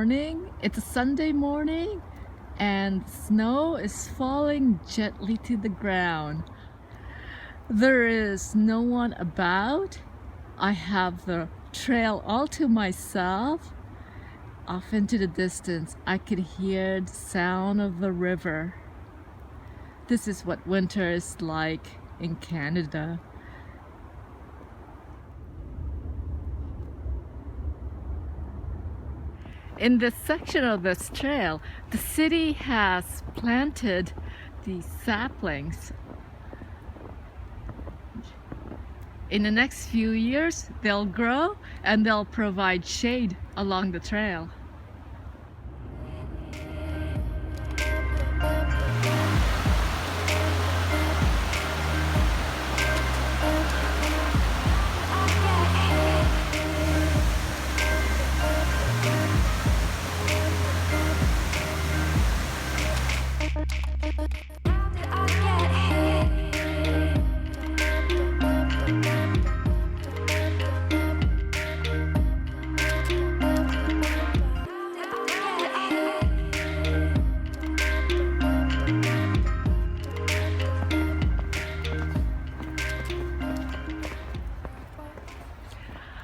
morning. It's a Sunday morning and snow is falling gently to the ground. There is no one about. I have the trail all to myself. Off into the distance, I could hear the sound of the river. This is what winter is like in Canada. In this section of this trail, the city has planted these saplings. In the next few years, they'll grow and they'll provide shade along the trail.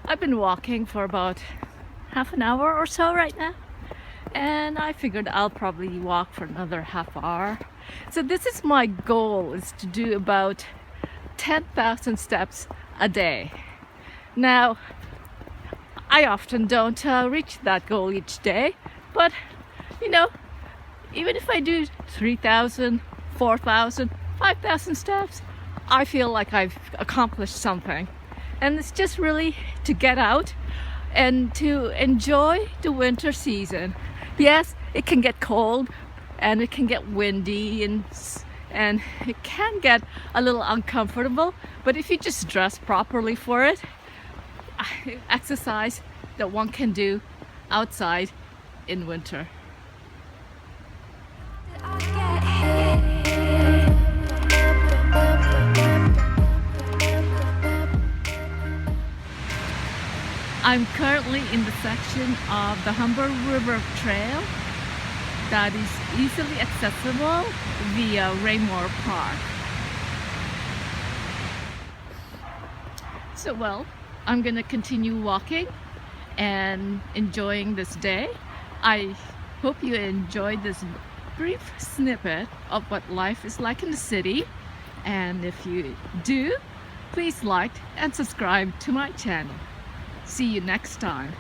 I've been walking for about half an hour or so right now, and I figured I'll probably walk for another half hour. So this is my goal, is to do about 10,000 steps a day. Now, I often don't reach that goal each day, but you know, even if I do 3,000, 4,000, 5,000 steps, I feel like I've accomplished something. And it's just really to get out and to enjoy the winter season. Yes, it can get cold and it can get windy and it can get a little uncomfortable, but if you just dress properly for it, exercise that one can do outside in winter. I'm currently in the section of the Humber River Trail that is easily accessible via Raymor Park. So well, I'm gonna continue walking and enjoying this day. I hope you enjoyed this brief snippet of what life is like in the city, and if you do, please like and subscribe to my channel. See you next time.